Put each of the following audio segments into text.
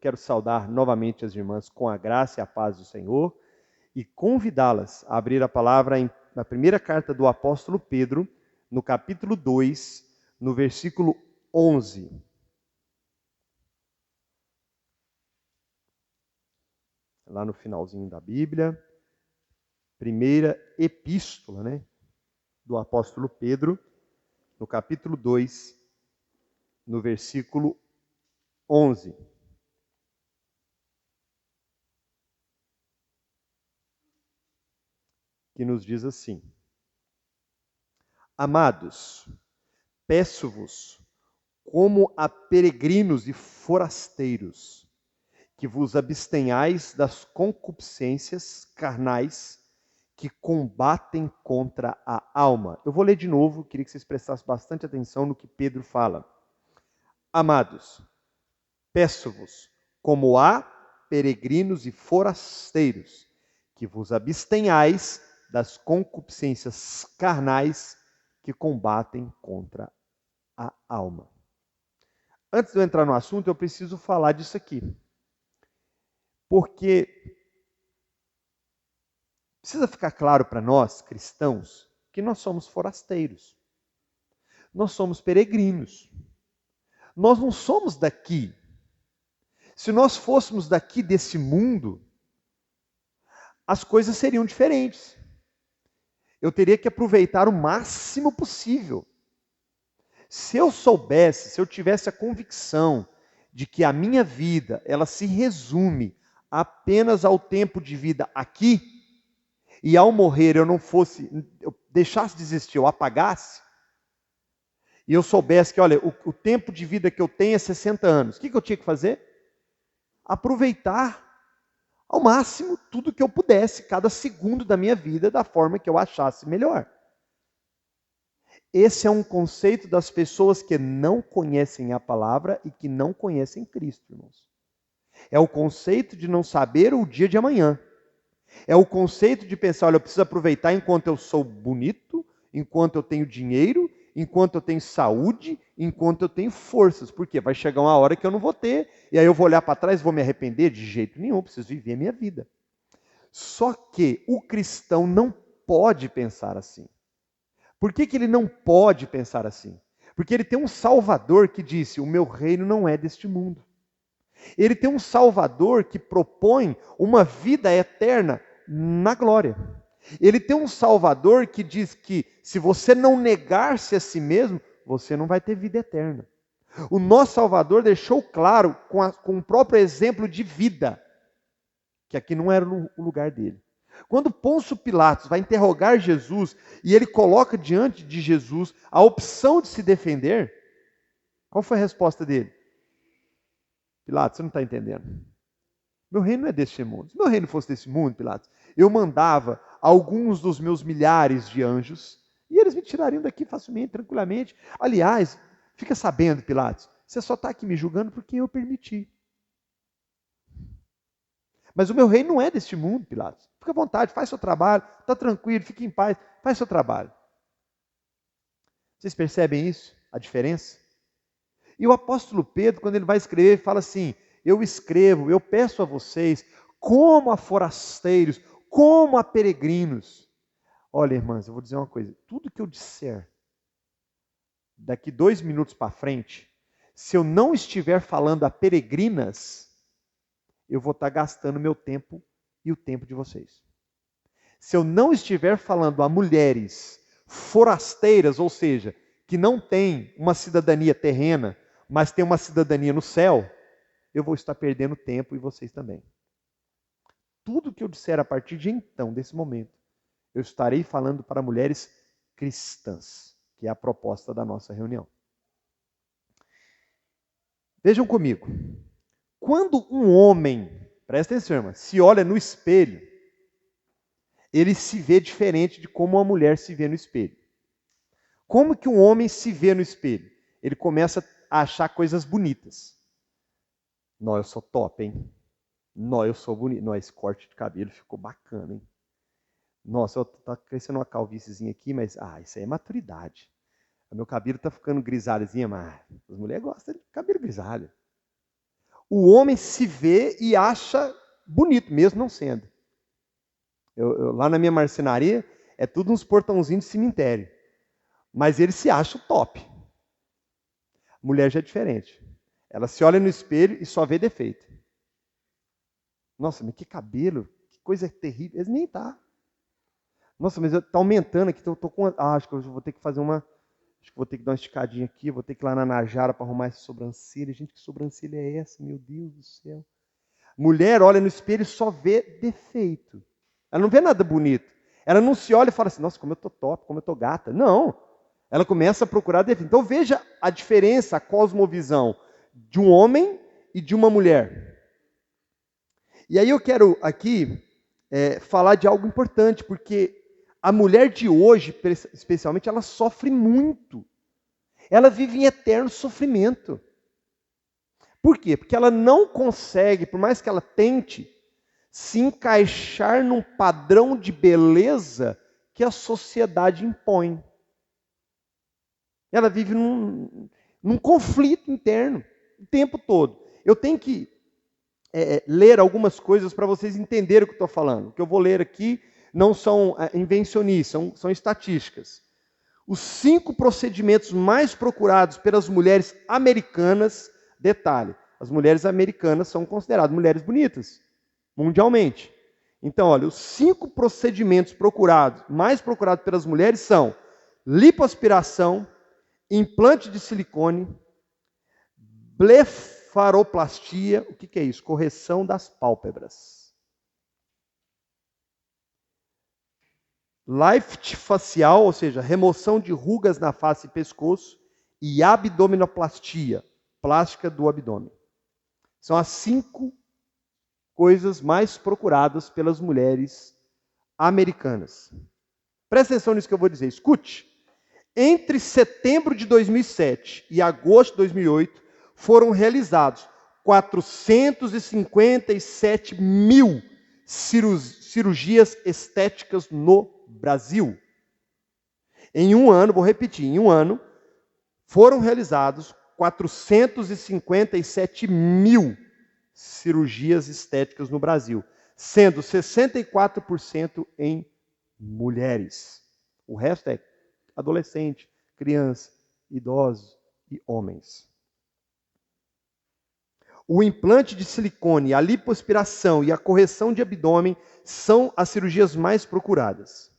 quero saudar novamente as irmãs com a graça e a paz do Senhor e convidá-las a abrir a palavra na primeira carta do apóstolo Pedro, no capítulo 2, no versículo 11. Lá no finalzinho da Bíblia, primeira epístola, né, do apóstolo Pedro, no capítulo 2, no versículo 11. Que nos diz assim: Amados, peço-vos, como a peregrinos e forasteiros, que vos abstenhais das concupiscências carnais que combatem contra a alma. Eu vou ler de novo, queria que vocês prestassem bastante atenção no que Pedro fala. Amados, peço-vos, como a peregrinos e forasteiros, que vos abstenhais das concupiscências carnais que combatem contra a alma. Antes de eu entrar no assunto, eu preciso falar disso aqui. Porque precisa ficar claro para nós, cristãos, que nós somos forasteiros. Nós somos peregrinos. Nós não somos daqui. Se nós fôssemos daqui desse mundo, as coisas seriam diferentes. Eu teria que aproveitar o máximo possível. Se eu soubesse, se eu tivesse a convicção de que a minha vida, ela se resume apenas ao tempo de vida aqui, e ao morrer eu deixasse de existir, eu apagasse, e eu soubesse que, olha, o tempo de vida que eu tenho é 60 anos, o que eu tinha que fazer? Aproveitar ao máximo tudo que eu pudesse, cada segundo da minha vida, da forma que eu achasse melhor. Esse é um conceito das pessoas que não conhecem a palavra e que não conhecem Cristo, irmãos. É o conceito de não saber o dia de amanhã. É o conceito de pensar, olha, eu preciso aproveitar enquanto eu sou bonito, enquanto eu tenho dinheiro, enquanto eu tenho saúde, enquanto eu tenho forças. Porque vai chegar uma hora que eu não vou ter, e aí eu vou olhar para trás e vou me arrepender? De jeito nenhum, eu preciso viver a minha vida. Só que o cristão não pode pensar assim. Por que ele não pode pensar assim? Porque ele tem um Salvador que disse, o meu reino não é deste mundo. Ele tem um Salvador que propõe uma vida eterna na glória. Ele tem um Salvador que diz que se você não negar-se a si mesmo, você não vai ter vida eterna. O nosso Salvador deixou claro com o próprio exemplo de vida, que aqui não era o lugar dele. Quando Pôncio Pilatos vai interrogar Jesus e ele coloca diante de Jesus a opção de se defender, qual foi a resposta dele? Pilatos, você não está entendendo. Meu reino não é deste mundo. Se meu reino fosse desse mundo, Pilatos, eu mandava alguns dos meus milhares de anjos e eles me tirariam daqui facilmente, tranquilamente. Aliás, fica sabendo, Pilatos, você só está aqui me julgando porque eu permiti. Mas o meu reino não é deste mundo, Pilatos. Fica à vontade, faz seu trabalho, está tranquilo, fique em paz, faz seu trabalho. Vocês percebem isso? A diferença? E o apóstolo Pedro, quando ele vai escrever, fala assim, eu peço a vocês, como a forasteiros, como a peregrinos. Olha, irmãs, eu vou dizer uma coisa, tudo que eu disser, daqui 2 minutos para frente, se eu não estiver falando a peregrinas, eu vou estar gastando meu tempo e o tempo de vocês. Se eu não estiver falando a mulheres forasteiras, ou seja, que não têm uma cidadania terrena, mas têm uma cidadania no céu, eu vou estar perdendo tempo e vocês também. Tudo que eu disser a partir de então, desse momento, eu estarei falando para mulheres cristãs, que é a proposta da nossa reunião. Vejam comigo. Quando um homem, presta atenção, irmã, se olha no espelho, ele se vê diferente de como uma mulher se vê no espelho. Como que um homem se vê no espelho? Ele começa a achar coisas bonitas. Não, eu sou top, hein? Não, eu sou bonito. Não, esse corte de cabelo ficou bacana, hein? Nossa, tá crescendo uma calvíciezinha aqui, mas isso aí é maturidade. O meu cabelo tá ficando grisalhozinho, mas as mulheres gostam de cabelo grisalho. o homem se vê e acha bonito, mesmo não sendo. Lá na minha marcenaria, é tudo uns portãozinhos de cemitério. Mas ele se acha o top. Mulher já é diferente. Ela se olha no espelho e só vê defeito. Nossa, mas que cabelo, que coisa terrível. Ele nem tá. Nossa, mas está aumentando aqui, então eu tô com... acho que eu vou ter que fazer uma... Acho que vou ter que dar uma esticadinha aqui, vou ter que ir lá na Najara para arrumar essa sobrancelha. Gente, que sobrancelha é essa? Meu Deus do céu. Mulher olha no espelho e só vê defeito. Ela não vê nada bonito. Ela não se olha e fala assim, nossa, como eu tô top, como eu tô gata. Não. Ela começa a procurar defeito. Então veja a diferença, a cosmovisão de um homem e de uma mulher. E aí eu quero aqui falar de algo importante, porque a mulher de hoje, especialmente, ela sofre muito. Ela vive em eterno sofrimento. Por quê? Porque ela não consegue, por mais que ela tente, se encaixar num padrão de beleza que a sociedade impõe. Ela vive num conflito interno o tempo todo. Eu tenho que ler algumas coisas para vocês entenderem o que eu estou falando. O que eu vou ler aqui não são invencionistas, são estatísticas. Os 5 procedimentos mais procurados pelas mulheres americanas, detalhe, as mulheres americanas são consideradas mulheres bonitas, mundialmente. Então, olha, os 5 procedimentos mais procurados pelas mulheres são lipoaspiração, implante de silicone, blefaroplastia, o que é isso? Correção das pálpebras. Lift facial, ou seja, remoção de rugas na face e pescoço, e abdominoplastia, plástica do abdômen. São as 5 coisas mais procuradas pelas mulheres americanas. Presta atenção nisso que eu vou dizer, escute. Entre setembro de 2007 e agosto de 2008, foram realizados 457 mil cirurgias estéticas no Brasil. Em um ano, vou repetir, em um ano, foram realizados 457 mil cirurgias estéticas no Brasil, sendo 64% em mulheres. O resto é adolescente, criança, idosos e homens. O implante de silicone, a lipoaspiração e a correção de abdômen são as cirurgias mais procuradas.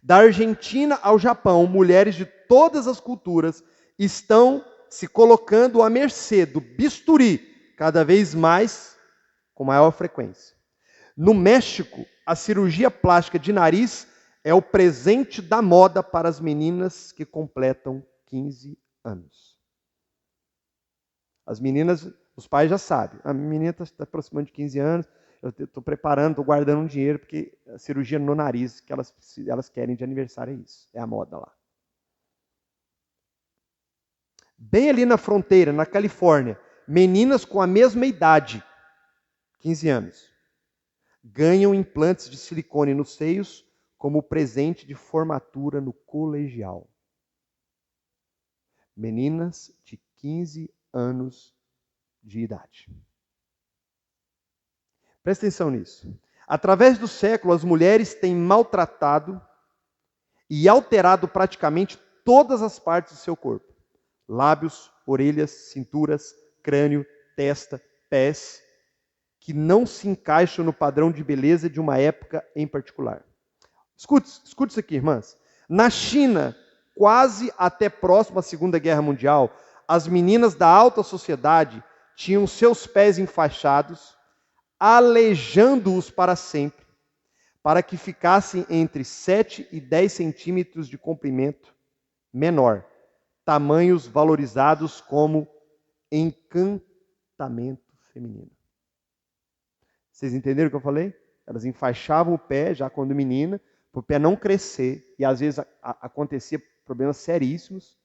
Da Argentina ao Japão, mulheres de todas as culturas estão se colocando à mercê do bisturi, cada vez mais, com maior frequência. No México, a cirurgia plástica de nariz é o presente da moda para as meninas que completam 15 anos. As meninas, os pais já sabem. A menina está aproximando de 15 anos, eu estou preparando, estou guardando um dinheiro, porque a cirurgia no nariz que elas querem de aniversário é isso. É a moda lá. Bem ali na fronteira, na Califórnia, meninas com a mesma idade, 15 anos, ganham implantes de silicone nos seios como presente de formatura no colegial. Meninas de 15 anos de idade. Presta atenção nisso. Através do século, as mulheres têm maltratado e alterado praticamente todas as partes do seu corpo. Lábios, orelhas, cinturas, crânio, testa, pés, que não se encaixam no padrão de beleza de uma época em particular. Escute isso aqui, irmãs. Na China, quase até próximo à Segunda Guerra Mundial, as meninas da alta sociedade tinham seus pés enfaixados, aleijando-os para sempre, para que ficassem entre 7 e 10 centímetros de comprimento menor, tamanhos valorizados como encantamento feminino. Vocês entenderam o que eu falei? Elas enfaixavam o pé já quando menina, para o pé não crescer, e às vezes acontecia problemas seríssimos,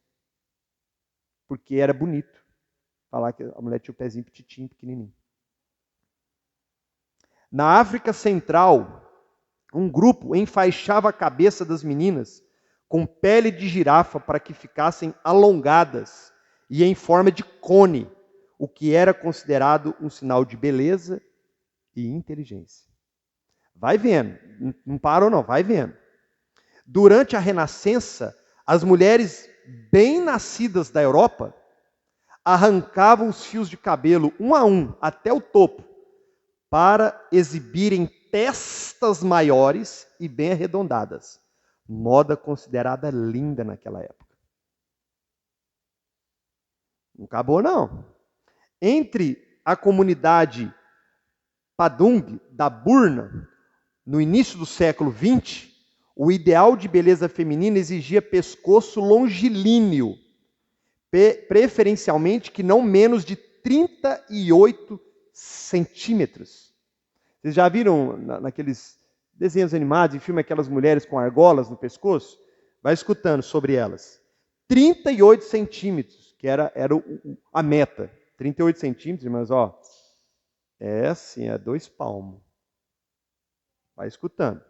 porque era bonito falar que a mulher tinha o pezinho petitinho, pequenininho. Na África Central, um grupo enfaixava a cabeça das meninas com pele de girafa para que ficassem alongadas e em forma de cone, o que era considerado um sinal de beleza e inteligência. Vai vendo, não parou não, vai vendo. Durante a Renascença, as mulheres bem nascidas da Europa arrancavam os fios de cabelo um a um até o topo para exibirem testas maiores e bem arredondadas. Moda considerada linda naquela época. Não acabou não. Entre a comunidade Padung da Burna, no início do século XX, o ideal de beleza feminina exigia pescoço longilíneo, preferencialmente que não menos de 38 centímetros. Vocês já viram naqueles desenhos animados, em filme, aquelas mulheres com argolas no pescoço? Vai escutando sobre elas. 38 centímetros, que era a meta. 38 centímetros, mas ó, é assim, é 2 palmos. Vai escutando.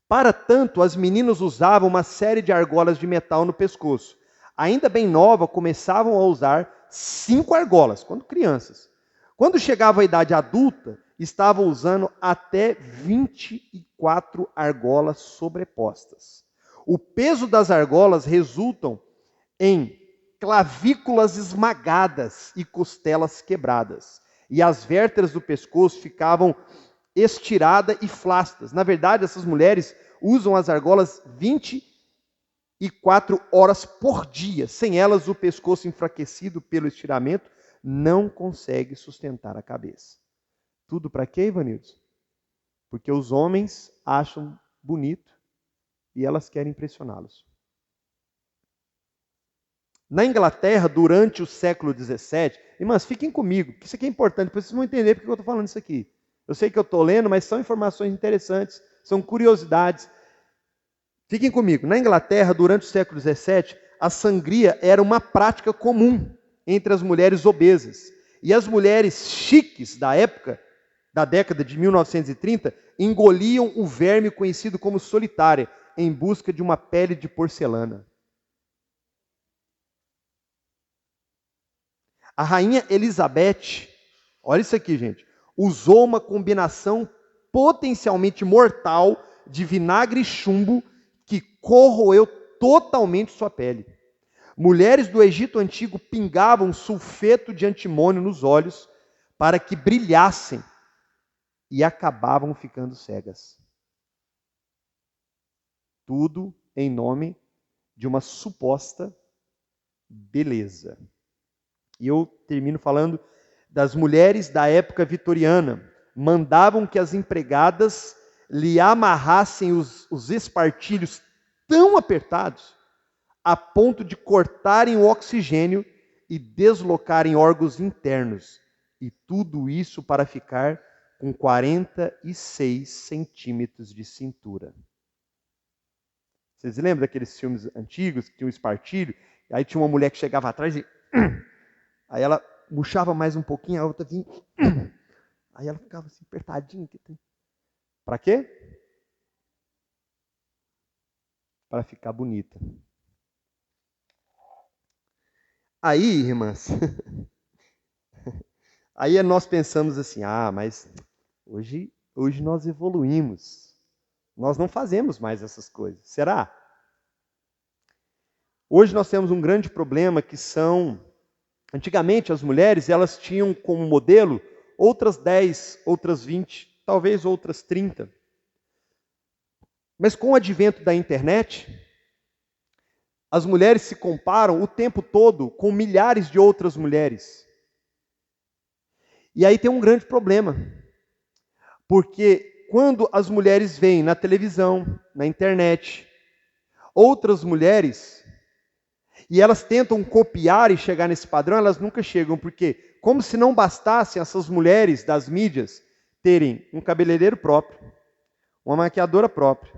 Para tanto, as meninas usavam uma série de argolas de metal no pescoço. Ainda bem nova, começavam a usar 5 argolas, quando crianças. Quando chegavam à idade adulta, estavam usando até 24 argolas sobrepostas. O peso das argolas resultam em clavículas esmagadas e costelas quebradas. E as vértebras do pescoço ficavam estiradas e flácidas. Na verdade, essas mulheres usam as argolas 24 horas por dia. Sem elas, o pescoço enfraquecido pelo estiramento não consegue sustentar a cabeça. Tudo para quê, Ivanildo? Porque os homens acham bonito e elas querem impressioná-los. Na Inglaterra, durante o século XVII, irmãs, fiquem comigo, porque isso aqui é importante, depois vocês vão entender porque eu estou falando isso aqui. Eu sei que eu estou lendo, mas são informações interessantes, são curiosidades. Fiquem comigo. Na Inglaterra, durante o século XVII, a sangria era uma prática comum entre as mulheres obesas. E as mulheres chiques da época, da década de 1930, engoliam o verme conhecido como solitária, em busca de uma pele de porcelana. A rainha Elizabeth, olha isso aqui, gente, usou uma combinação potencialmente mortal de vinagre e chumbo que corroeu totalmente sua pele. Mulheres do Egito Antigo pingavam sulfeto de antimônio nos olhos para que brilhassem e acabavam ficando cegas. Tudo em nome de uma suposta beleza. E eu termino falando das mulheres da época vitoriana. Mandavam que as empregadas lhe amarrassem os espartilhos tão apertados a ponto de cortarem o oxigênio e deslocarem órgãos internos. E tudo isso para ficar com 46 centímetros de cintura. Vocês lembram daqueles filmes antigos que tinha um espartilho? Aí tinha uma mulher que chegava atrás e... Aí ela murchava mais um pouquinho, a outra vinha... Aí ela ficava assim, apertadinha. Para quê? Para ficar bonita. Aí, irmãs, aí nós pensamos assim, mas hoje nós evoluímos. Nós não fazemos mais essas coisas. Será? Hoje nós temos um grande problema que são... Antigamente as mulheres, elas tinham como modelo outras 10, outras 20, talvez outras 30. Mas com o advento da internet, as mulheres se comparam o tempo todo com milhares de outras mulheres. E aí tem um grande problema. Porque quando as mulheres veem na televisão, na internet, outras mulheres, e elas tentam copiar e chegar nesse padrão, elas nunca chegam. Porque, como se não bastassem essas mulheres das mídias terem um cabeleireiro próprio, uma maquiadora própria,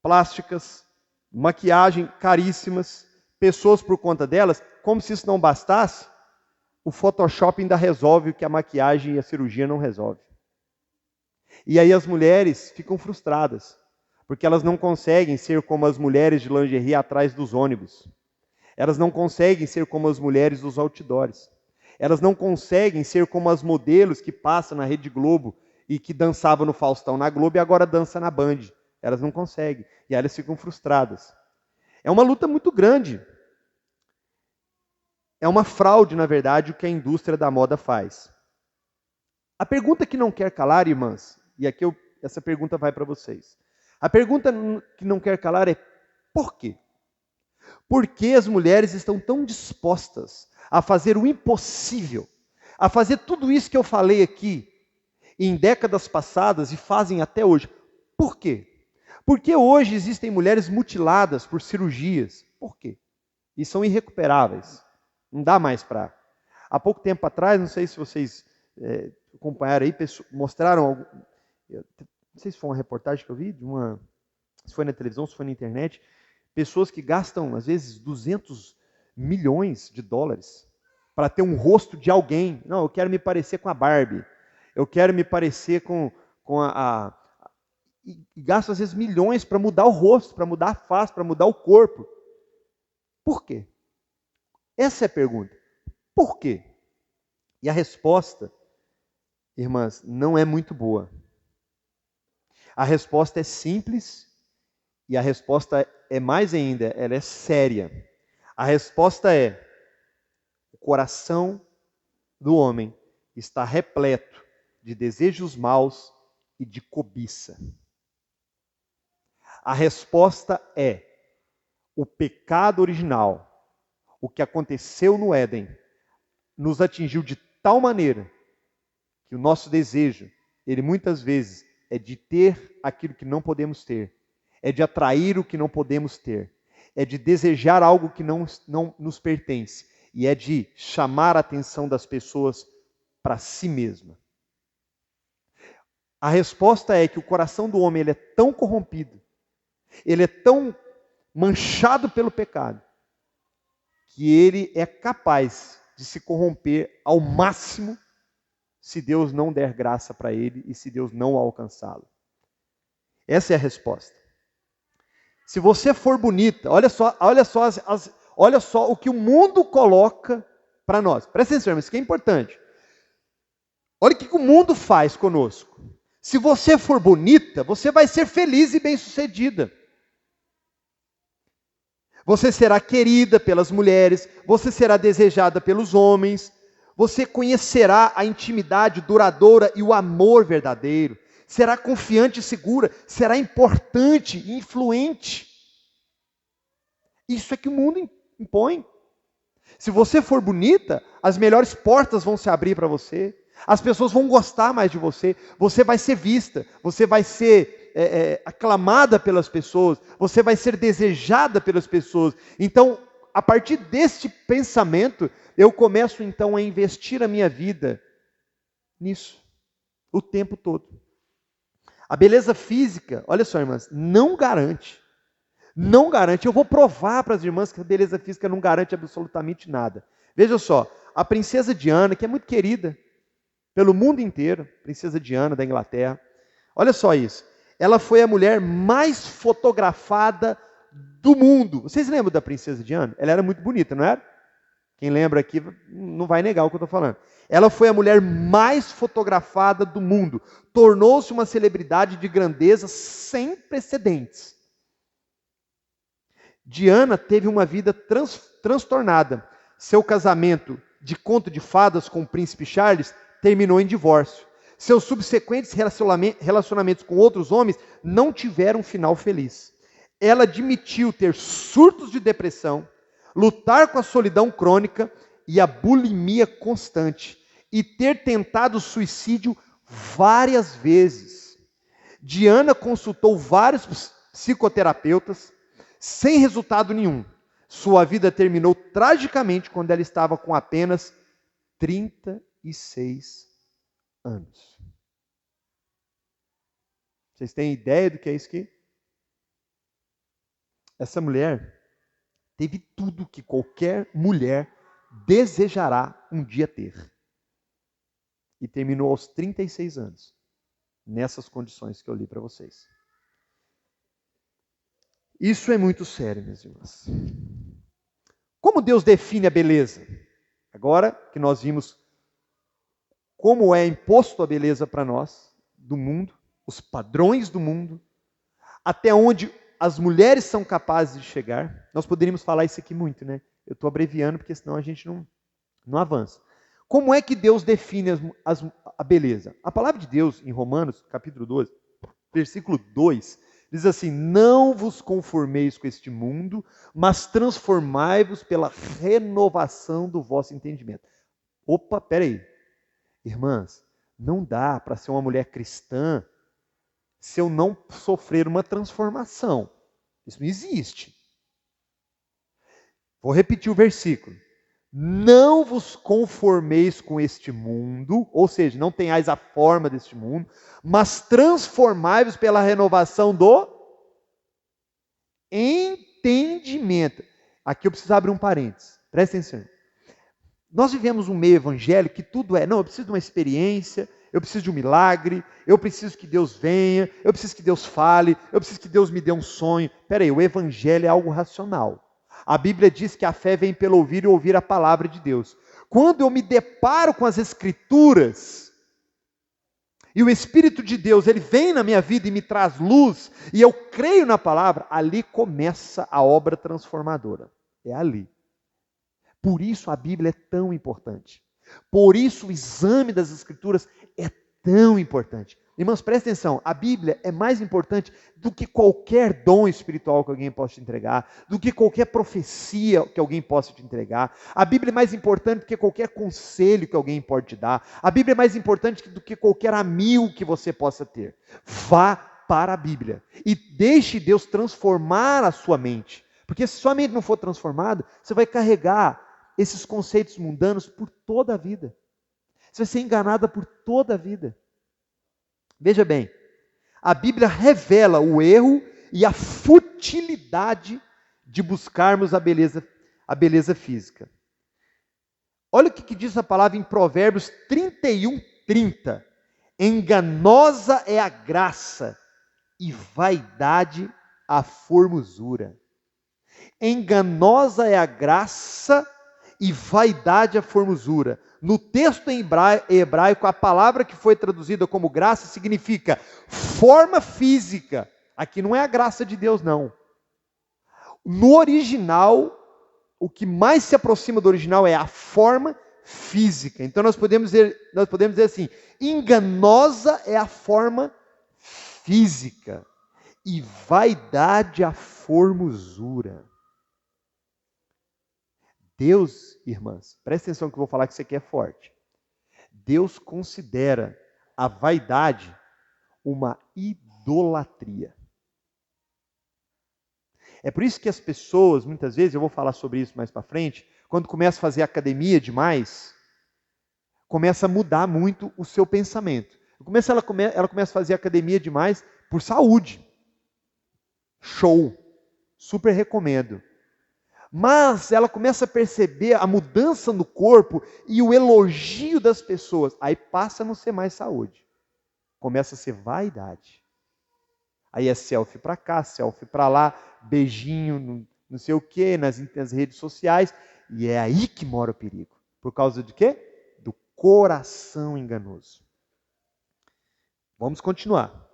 plásticas, maquiagem caríssimas, pessoas por conta delas, como se isso não bastasse, o Photoshop ainda resolve o que a maquiagem e a cirurgia não resolvem. E aí as mulheres ficam frustradas, porque elas não conseguem ser como as mulheres de lingerie atrás dos ônibus. Elas não conseguem ser como as mulheres dos outdoors. Elas não conseguem ser como as modelos que passam na Rede Globo e que dançavam no Faustão na Globo e agora dançam na Band. Elas não conseguem. E aí elas ficam frustradas. É uma luta muito grande. É uma fraude, na verdade, o que a indústria da moda faz. A pergunta que não quer calar, irmãs, e aqui essa pergunta vai para vocês. A pergunta que não quer calar é por quê? Por que as mulheres estão tão dispostas a fazer o impossível, a fazer tudo isso que eu falei aqui em décadas passadas e fazem até hoje? Por quê? Porque hoje existem mulheres mutiladas por cirurgias. Por quê? E são irrecuperáveis. Não dá mais para. Há pouco tempo atrás, não sei se vocês acompanharam aí, mostraram, não sei se foi uma reportagem que eu vi, se foi na televisão, se foi na internet, pessoas que gastam, às vezes, 200 milhões de dólares para ter um rosto de alguém. Não, eu quero me parecer com a Barbie. Eu quero me parecer com e gastam, às vezes, milhões para mudar o rosto, para mudar a face, para mudar o corpo. Por quê? Essa é a pergunta. Por quê? E a resposta, irmãs, não é muito boa. A resposta é simples e a resposta é mais ainda, ela é séria. A resposta é: o coração do homem está repleto de desejos maus e de cobiça. A resposta é: o pecado original, o que aconteceu no Éden, nos atingiu de tal maneira que o nosso desejo, ele muitas vezes é de ter aquilo que não podemos ter, é de atrair o que não podemos ter, é de desejar algo que não nos pertence e é de chamar a atenção das pessoas para si mesma. A resposta é que o coração do homem ele é tão corrompido, ele é tão manchado pelo pecado, que ele é capaz de se corromper ao máximo se Deus não der graça para ele e se Deus não alcançá-lo. Essa é a resposta. Se você for bonita, olha só o que o mundo coloca para nós. Presta atenção, isso aqui é importante. Olha o que o mundo faz conosco. Se você for bonita, você vai ser feliz e bem-sucedida. Você será querida pelas mulheres, você será desejada pelos homens, você conhecerá a intimidade duradoura e o amor verdadeiro, será confiante e segura, será importante e influente. Isso é que o mundo impõe. Se você for bonita, as melhores portas vão se abrir para você, as pessoas vão gostar mais de você, você vai ser vista, você vai ser aclamada pelas pessoas, você vai ser desejada pelas pessoas. Então, a partir deste pensamento, eu começo então a investir a minha vida nisso, o tempo todo. A beleza física, olha só, irmãs, não garante. Não garante. Eu vou provar para as irmãs que a beleza física não garante absolutamente nada. Veja só, a princesa Diana, que é muito querida pelo mundo inteiro, princesa Diana da Inglaterra, olha só isso. Ela foi a mulher mais fotografada do mundo. Vocês lembram da princesa Diana? Ela era muito bonita, não era? Quem lembra aqui não vai negar o que eu estou falando. Ela foi a mulher mais fotografada do mundo. Tornou-se uma celebridade de grandeza sem precedentes. Diana teve uma vida transtornada. Seu casamento de conto de fadas com o príncipe Charles terminou em divórcio. Seus subsequentes relacionamentos com outros homens não tiveram um final feliz. Ela admitiu ter surtos de depressão, lutar com a solidão crônica e a bulimia constante, e ter tentado suicídio várias vezes. Diana consultou vários psicoterapeutas, sem resultado nenhum. Sua vida terminou tragicamente quando ela estava com apenas 36 anos. Vocês têm ideia do que é isso aqui? Essa mulher teve tudo que qualquer mulher desejará um dia ter. E terminou aos 36 anos, nessas condições que eu li para vocês. Isso é muito sério, minhas irmãs. Como Deus define a beleza? Agora que nós vimos como é imposto a beleza para nós, do mundo, os padrões do mundo, até onde as mulheres são capazes de chegar, nós poderíamos falar isso aqui muito, né? Eu estou abreviando porque senão a gente não avança. Como é que Deus define a beleza? A palavra de Deus, em Romanos, capítulo 12, versículo 2, diz assim: não vos conformeis com este mundo, mas transformai-vos pela renovação do vosso entendimento. Opa, peraí. Irmãs, não dá para ser uma mulher cristã se eu não sofrer uma transformação. Isso não existe. Vou repetir o versículo. Não vos conformeis com este mundo, ou seja, não tenhais a forma deste mundo, mas transformai-vos pela renovação do entendimento. Aqui eu preciso abrir um parênteses, presta atenção. Nós vivemos um meio evangélico que tudo é, não, eu preciso de uma experiência, eu preciso de um milagre, eu preciso que Deus venha, eu preciso que Deus fale, eu preciso que Deus me dê um sonho. Peraí, o evangelho é algo racional. A Bíblia diz que a fé vem pelo ouvir e ouvir a palavra de Deus. Quando eu me deparo com as Escrituras, e o Espírito de Deus, ele vem na minha vida e me traz luz, e eu creio na palavra, ali começa a obra transformadora. É ali. Por isso a Bíblia é tão importante. Por isso o exame das Escrituras é tão importante. Irmãos, prestem atenção, a Bíblia é mais importante do que qualquer dom espiritual que alguém possa te entregar, do que qualquer profecia que alguém possa te entregar. A Bíblia é mais importante do que qualquer conselho que alguém pode te dar. A Bíblia é mais importante do que qualquer amigo que você possa ter. Vá para a Bíblia e deixe Deus transformar a sua mente. Porque se sua mente não for transformada, você vai carregar esses conceitos mundanos por toda a vida. Você vai ser enganada por toda a vida. Veja bem, a Bíblia revela o erro e a futilidade de buscarmos a beleza física. Olha o que diz a palavra em Provérbios 31:30. Enganosa é a graça e vaidade a formosura. Enganosa é a graça e vaidade a formosura. No texto em hebraico, a palavra que foi traduzida como graça significa forma física. Aqui não é a graça de Deus, não. No original, o que mais se aproxima do original é a forma física. Então nós podemos dizer assim, enganosa é a forma física e vaidade a formosura. Deus, irmãs, presta atenção que eu vou falar que isso aqui é forte. Deus considera a vaidade uma idolatria. É por isso que as pessoas, muitas vezes, eu vou falar sobre isso mais para frente, quando começa a fazer academia demais, começa a mudar muito o seu pensamento. Ela começa a fazer academia demais por saúde. Show! Super recomendo. Mas ela começa a perceber a mudança no corpo e o elogio das pessoas. Aí passa a não ser mais saúde. Começa a ser vaidade. Aí é selfie para cá, selfie para lá, beijinho, não sei o quê, nas redes sociais. E é aí que mora o perigo. Por causa de quê? Do coração enganoso. Vamos continuar.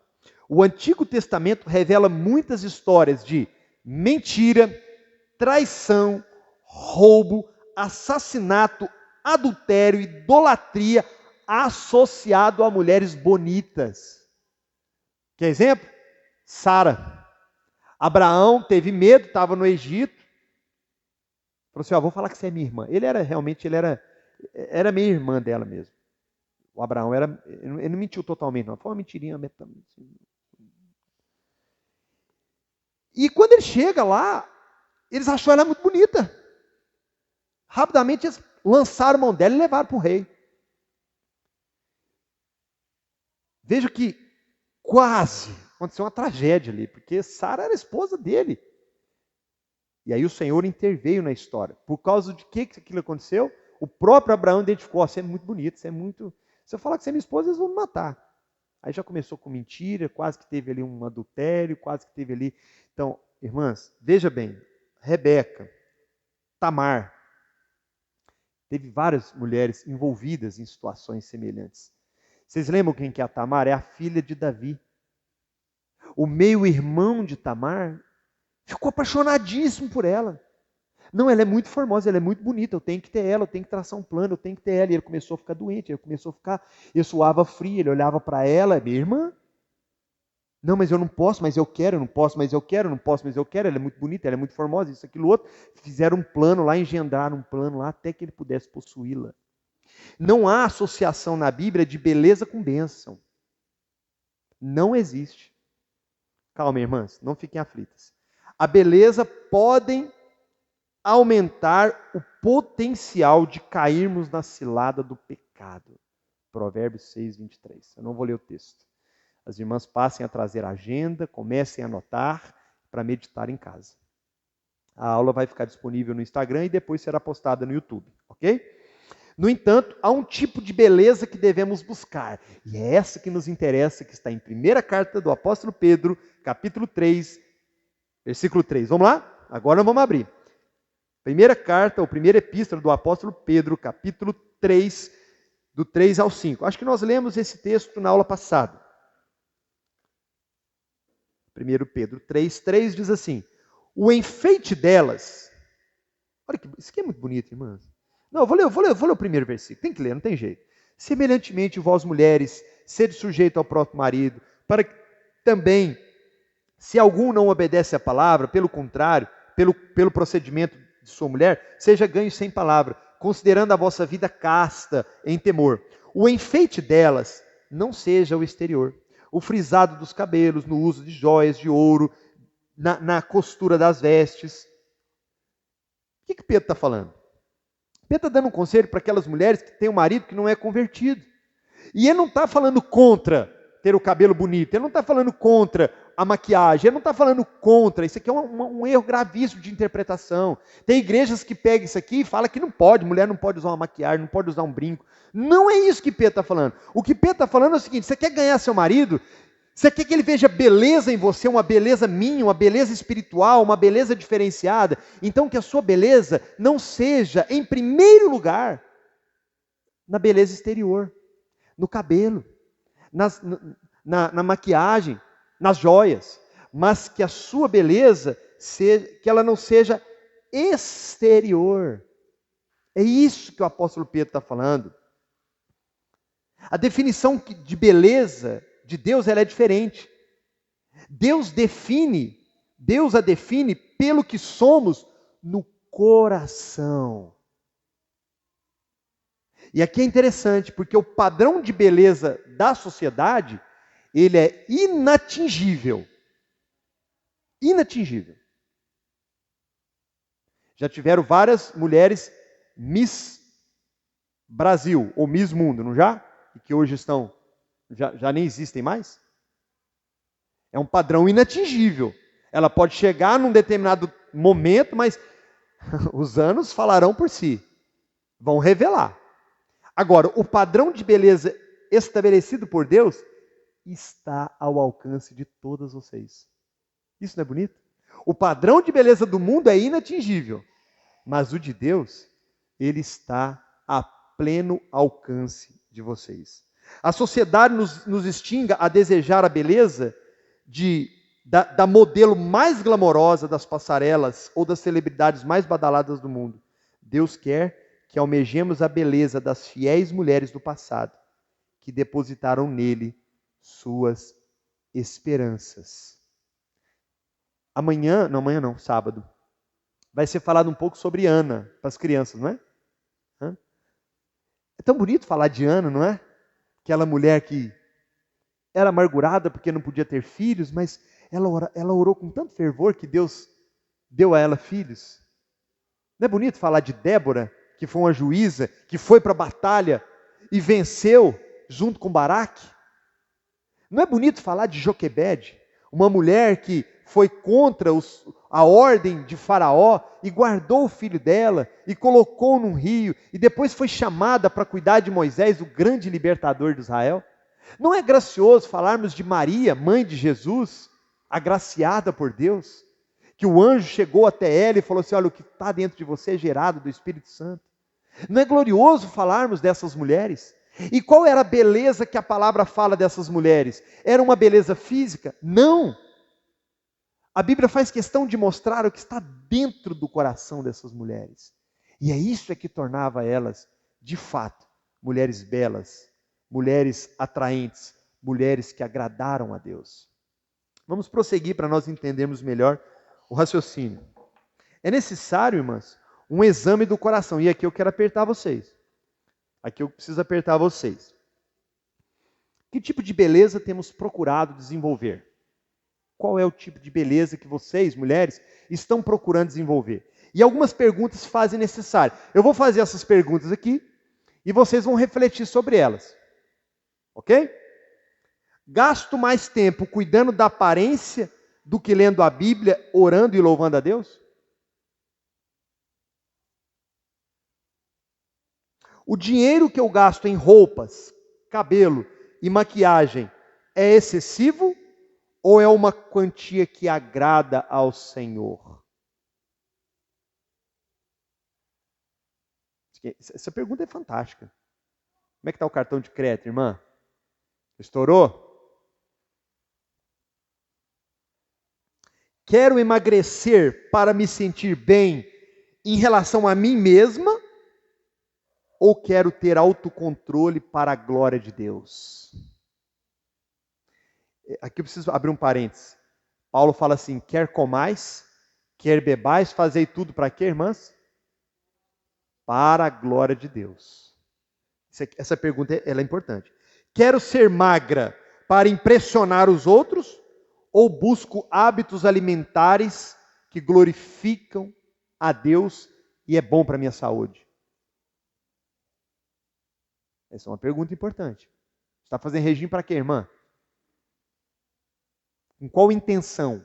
O Antigo Testamento revela muitas histórias de mentira, traição, roubo, assassinato, adultério, idolatria associado a mulheres bonitas. Quer exemplo? Sara. Abraão teve medo, estava no Egito. Falou assim, vou falar que você é minha irmã. Ele era meio irmã dela mesmo. O Abraão ele não mentiu totalmente, não. Foi uma mentirinha. E quando ele chega lá, eles acharam ela muito bonita. Rapidamente eles lançaram mão dela e levaram para o rei. Veja que quase aconteceu uma tragédia ali, porque Sara era a esposa dele. E aí o Senhor interveio na história. Por causa de que aquilo aconteceu? O próprio Abraão identificou, você é muito bonito, você é muito... Se eu falar que você é minha esposa, eles vão me matar. Aí já começou com mentira, quase que teve ali um adultério, quase que teve ali... Então, irmãs, veja bem, Rebeca, Tamar, Teve várias mulheres envolvidas em situações semelhantes. Vocês lembram quem que é a Tamar? É a filha de Davi. O meio-irmão de Tamar ficou apaixonadíssimo por ela. Não, ela é muito formosa, ela é muito bonita, eu tenho que ter ela, eu tenho que traçar um plano, eu tenho que ter ela. E ele começou a ficar doente, ele suava frio, ele olhava para ela, minha irmã. Não, mas eu não posso, mas eu quero, eu não posso, mas eu quero, eu não posso, mas eu quero, ela é muito bonita, ela é muito formosa, isso, aquilo, outro. Fizeram um plano lá, engendraram um plano lá, até que ele pudesse possuí-la. Não há associação na Bíblia de beleza com bênção. Não existe. Calma, irmãs, não fiquem aflitas. A beleza podem aumentar o potencial de cairmos na cilada do pecado. Provérbios 6, 23. Eu não vou ler o texto. As irmãs passem a trazer a agenda, comecem a anotar para meditar em casa. A aula vai ficar disponível no Instagram e depois será postada no YouTube, ok? No entanto, há um tipo de beleza que devemos buscar. E é essa que nos interessa, que está em 1ª carta do apóstolo Pedro, capítulo 3, versículo 3. Vamos lá? Agora vamos abrir. Primeira carta, ou primeira epístola do apóstolo Pedro, capítulo 3, do 3 ao 5. Acho que nós lemos esse texto na aula passada. 1 Pedro 3 diz assim: o enfeite delas... Olha que isso aqui é muito bonito, irmãs. Não, eu vou ler o primeiro versículo. Tem que ler, não tem jeito. Semelhantemente, vós mulheres, sede sujeito ao próprio marido, para que também, se algum não obedece à palavra, pelo contrário, pelo procedimento de sua mulher, seja ganho sem palavra, considerando a vossa vida casta em temor. O enfeite delas não seja o exterior, o frisado dos cabelos, no uso de joias de ouro, na costura das vestes. O que Pedro está falando? Pedro está dando um conselho para aquelas mulheres que têm um marido que não é convertido. E ele não está falando contra ter o cabelo bonito, ele não está falando contra a maquiagem, ele não está falando contra. Isso aqui é um erro gravíssimo de interpretação. Tem igrejas que pegam isso aqui e falam que não pode, mulher não pode usar uma maquiagem, não pode usar um brinco. Não é isso que Pedro está falando. O que Pedro está falando é o seguinte: você quer ganhar seu marido? Você quer que ele veja beleza em você, uma beleza minha, uma beleza espiritual, uma beleza diferenciada? Então que a sua beleza não seja, em primeiro lugar, na beleza exterior, no cabelo, na maquiagem, nas joias, mas que a sua beleza seja, que ela não seja exterior. É isso que o apóstolo Pedro está falando. A definição de beleza de Deus, ela é diferente. Deus a define pelo que somos no coração. E aqui é interessante, porque o padrão de beleza da sociedade, ele é inatingível. Inatingível. Já tiveram várias mulheres Miss Brasil, ou Miss Mundo, não já? E que hoje estão, já nem existem mais. É um padrão inatingível. Ela pode chegar num determinado momento, mas os anos falarão por si. Vão revelar. Agora, o padrão de beleza estabelecido por Deus está ao alcance de todas vocês. Isso não é bonito? O padrão de beleza do mundo é inatingível, mas o de Deus, ele está a pleno alcance de vocês. A sociedade nos instiga a desejar a beleza da modelo mais glamourosa das passarelas ou das celebridades mais badaladas do mundo. Deus quer que almejemos a beleza das fiéis mulheres do passado, que depositaram nele suas esperanças. Amanhã não, sábado, vai ser falado um pouco sobre Ana, para as crianças, não é? É tão bonito falar de Ana, não é? Aquela mulher que era amargurada porque não podia ter filhos, mas ela orou com tanto fervor que Deus deu a ela filhos. Não é bonito falar de Débora, que foi uma juíza, que foi para a batalha e venceu junto com Baraque? Não é bonito falar de Joquebede, uma mulher que foi contra a ordem de Faraó e guardou o filho dela e colocou num rio e depois foi chamada para cuidar de Moisés, o grande libertador de Israel? Não é gracioso falarmos de Maria, mãe de Jesus, agraciada por Deus, que o anjo chegou até ela e falou assim: olha, o que está dentro de você é gerado do Espírito Santo. Não é glorioso falarmos dessas mulheres? E qual era a beleza que a palavra fala dessas mulheres? Era uma beleza física? Não! A Bíblia faz questão de mostrar o que está dentro do coração dessas mulheres. E é isso que tornava elas, de fato, mulheres belas, mulheres atraentes, mulheres que agradaram a Deus. Vamos prosseguir para nós entendermos melhor o raciocínio. É necessário, irmãs, um exame do coração. E aqui eu quero apertar vocês. Aqui eu preciso apertar vocês. Que tipo de beleza temos procurado desenvolver? Qual é o tipo de beleza que vocês, mulheres, estão procurando desenvolver? E algumas perguntas se fazem necessário. Eu vou fazer essas perguntas aqui e vocês vão refletir sobre elas. Ok? Gasto mais tempo cuidando da aparência do que lendo a Bíblia, orando e louvando a Deus? O dinheiro que eu gasto em roupas, cabelo e maquiagem é excessivo ou é uma quantia que agrada ao Senhor? Essa pergunta é fantástica. Como é que está o cartão de crédito, irmã? Estourou? Quero emagrecer para me sentir bem em relação a mim mesma? Ou quero ter autocontrole para a glória de Deus? Aqui eu preciso abrir um parênteses. Paulo fala assim, quer comais, quer bebais, fazei tudo para quê, irmãs? Para a glória de Deus. Essa pergunta ela é importante. Quero ser magra para impressionar os outros? Ou busco hábitos alimentares que glorificam a Deus e é bom para a minha saúde? Essa é uma pergunta importante. Você está fazendo regime para quê, irmã? Com qual intenção?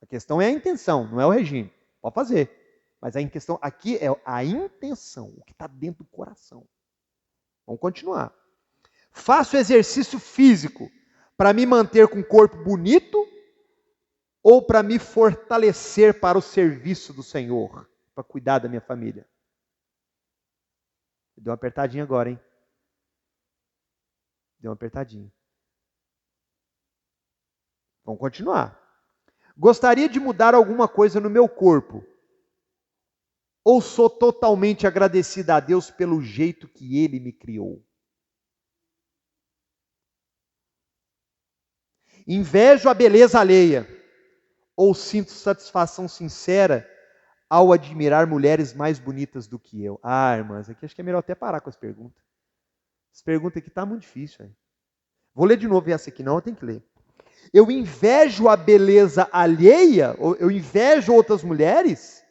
A questão é a intenção, não é o regime. Pode fazer. Mas a questão aqui é a intenção, o que está dentro do coração. Vamos continuar. Faço exercício físico para me manter com o corpo bonito ou para me fortalecer para o serviço do Senhor, para cuidar da minha família? Deu uma apertadinha agora, hein? Deu uma apertadinha. Vamos continuar. Gostaria de mudar alguma coisa no meu corpo? Ou sou totalmente agradecida a Deus pelo jeito que Ele me criou? Invejo a beleza alheia? Ou sinto satisfação sincera ao admirar mulheres mais bonitas do que eu? Ah, irmãs, aqui acho que é melhor até parar com as perguntas. Essa pergunta aqui está muito difícil. Hein? Vou ler de novo essa aqui, não, eu tenho que ler. Eu invejo a beleza alheia? Ou eu invejo outras mulheres?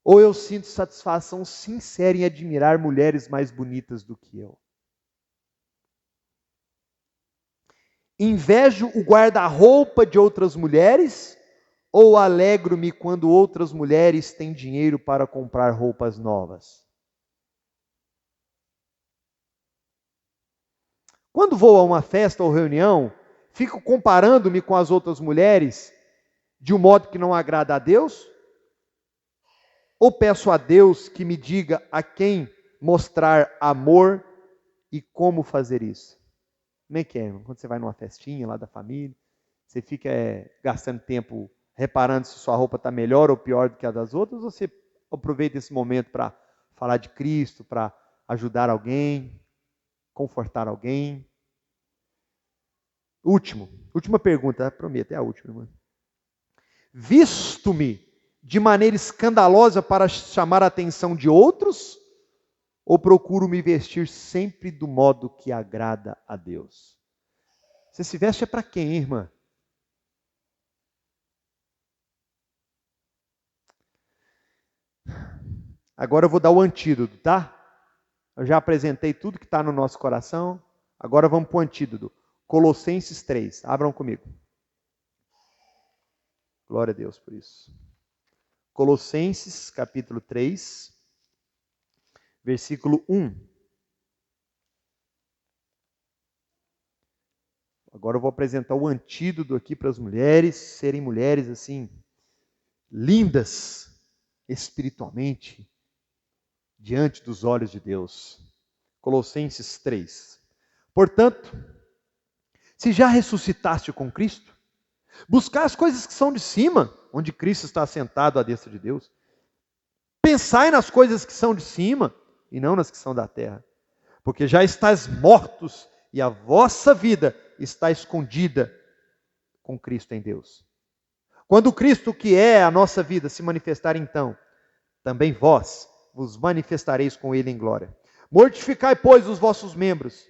Ou eu sinto satisfação sincera em admirar mulheres mais bonitas do que eu? Invejo o guarda-roupa de outras mulheres? Ou alegro-me quando outras mulheres têm dinheiro para comprar roupas novas? Quando vou a uma festa ou reunião, fico comparando-me com as outras mulheres de um modo que não agrada a Deus? Ou peço a Deus que me diga a quem mostrar amor e como fazer isso? Como é que é? Quando você vai numa festinha lá da família, você fica gastando tempo reparando se sua roupa está melhor ou pior do que a das outras, ou você aproveita esse momento para falar de Cristo, para ajudar alguém, confortar alguém? Última pergunta, prometo, é a última, irmã. Visto-me de maneira escandalosa para chamar a atenção de outros? Ou procuro me vestir sempre do modo que agrada a Deus? Você se veste é para quem, irmã? Agora eu vou dar o antídoto, tá? Eu já apresentei tudo que está no nosso coração. Agora vamos para o antídoto. Colossenses 3. Abram comigo. Glória a Deus por isso. Colossenses, capítulo 3, versículo 1. Agora eu vou apresentar o antídoto aqui para as mulheres serem mulheres assim, lindas espiritualmente, diante dos olhos de Deus. Colossenses 3. Portanto, se já ressuscitaste com Cristo, buscar as coisas que são de cima, onde Cristo está assentado à destra de Deus. Pensai nas coisas que são de cima e não nas que são da terra. Porque já estáis mortos e a vossa vida está escondida com Cristo em Deus. Quando Cristo, que é a nossa vida, se manifestar então, também vós vos manifestareis com Ele em glória. Mortificai, pois, os vossos membros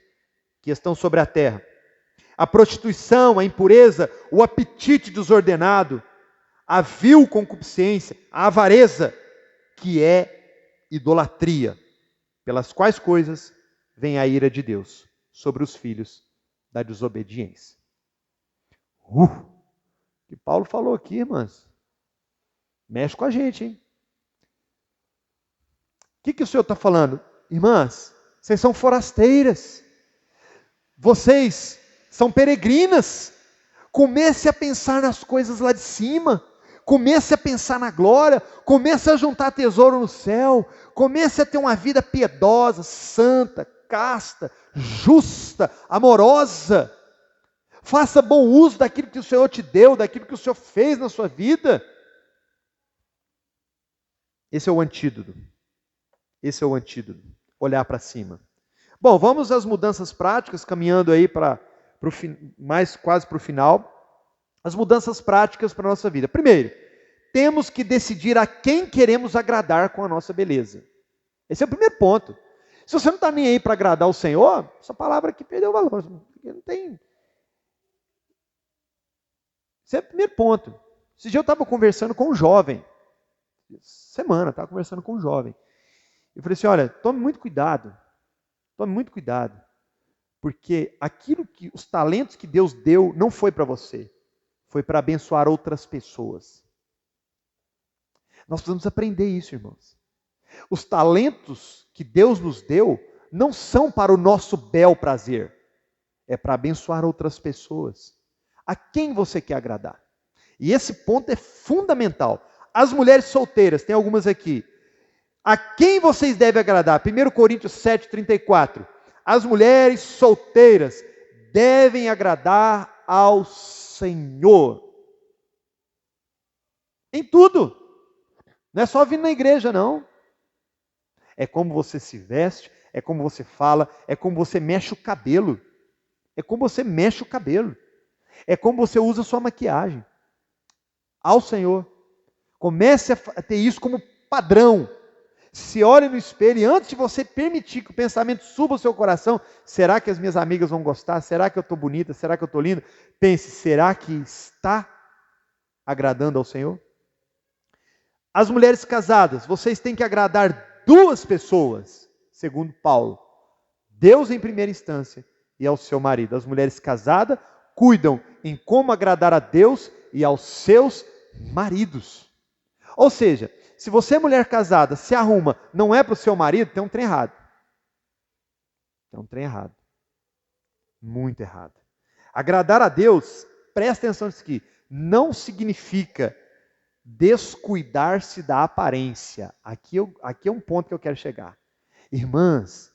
que estão sobre a terra. A prostituição, a impureza, o apetite desordenado, a vil concupiscência, a avareza, que é idolatria, pelas quais coisas vem a ira de Deus sobre os filhos da desobediência. O que Paulo falou aqui, irmãs, mexe com a gente, hein? O que o Senhor está falando? Irmãs, vocês são forasteiras, vocês são peregrinas. Comece a pensar nas coisas lá de cima. Comece a pensar na glória. Comece a juntar tesouro no céu. Comece a ter uma vida piedosa, santa, casta, justa, amorosa. Faça bom uso daquilo que o Senhor te deu, daquilo que o Senhor fez na sua vida. Esse é o antídoto. Esse é o antídoto. Olhar para cima. Bom, vamos às mudanças práticas, caminhando aí mais quase para o final. As mudanças práticas para a nossa vida. Primeiro, temos que decidir a quem queremos agradar com a nossa beleza. Esse é o primeiro ponto. Se você não está nem aí para agradar o Senhor, essa palavra aqui perdeu o valor. Não tem. Esse é o primeiro ponto. Esse dia eu estava conversando com um jovem. Estava conversando com um jovem. Eu falei assim, olha, tome muito cuidado. Tome muito cuidado. Porque os talentos que Deus deu não foi para você. Foi para abençoar outras pessoas. Nós precisamos aprender isso, irmãos. Os talentos que Deus nos deu não são para o nosso bel prazer. É para abençoar outras pessoas. A quem você quer agradar? E esse ponto é fundamental. As mulheres solteiras, tem algumas aqui. A quem vocês devem agradar? 1 Coríntios 7,34. As mulheres solteiras devem agradar ao Senhor. Em tudo. Não é só vir na igreja, não. É como você se veste, é como você fala, é como você mexe o cabelo. É como você mexe o cabelo. É como você usa a sua maquiagem. Ao Senhor. Comece a ter isso como padrão. Se olhe no espelho e antes de você permitir que o pensamento suba ao seu coração, será que as minhas amigas vão gostar? Será que eu estou bonita? Será que eu estou linda? Pense, será que está agradando ao Senhor? As mulheres casadas, vocês têm que agradar duas pessoas, segundo Paulo. Deus em primeira instância e ao seu marido. As mulheres casadas cuidam em como agradar a Deus e aos seus maridos. Ou seja, se você é mulher casada, se arruma, não é para o seu marido, tem um trem errado. Tem um trem errado. Muito errado. Agradar a Deus, presta atenção nisso aqui, não significa descuidar-se da aparência. Aqui é um ponto que eu quero chegar. Irmãs,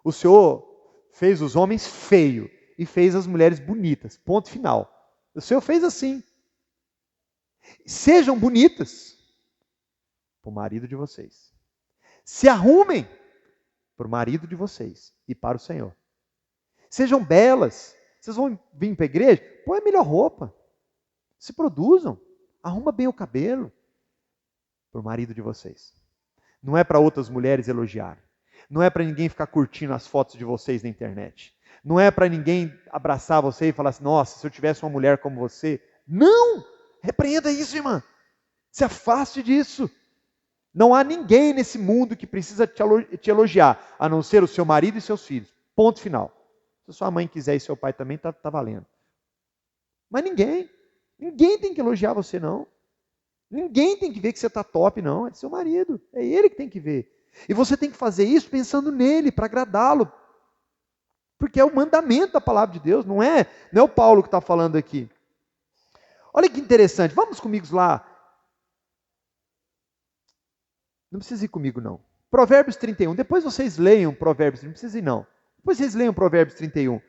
o Senhor fez os homens feios e fez as mulheres bonitas. Ponto final. O Senhor fez assim. Sejam bonitas para o marido de vocês. Se arrumem para o marido de vocês e para o Senhor. Sejam belas. Vocês vão vir para a igreja? Põe a melhor roupa. Se produzam. Arruma bem o cabelo para o marido de vocês. Não é para outras mulheres elogiarem. Não é para ninguém ficar curtindo as fotos de vocês na internet. Não é para ninguém abraçar você e falar assim, nossa, se eu tivesse uma mulher como você. Não! Repreenda isso, irmã. Se afaste disso. Não há ninguém nesse mundo que precisa te elogiar, a não ser o seu marido e seus filhos. Ponto final. Se sua mãe quiser e seu pai também, está valendo. Mas ninguém. Ninguém tem que elogiar você, não. Ninguém tem que ver que você está top, não. É seu marido. É ele que tem que ver. E você tem que fazer isso pensando nele, para agradá-lo. Porque é o mandamento da palavra de Deus, não é o Paulo que está falando aqui. Olha que interessante. Vamos comigo lá. Não precisa ir comigo, não. Provérbios 31. Depois vocês leiam Provérbios, não precisa ir não. Depois vocês leiam Provérbios 31.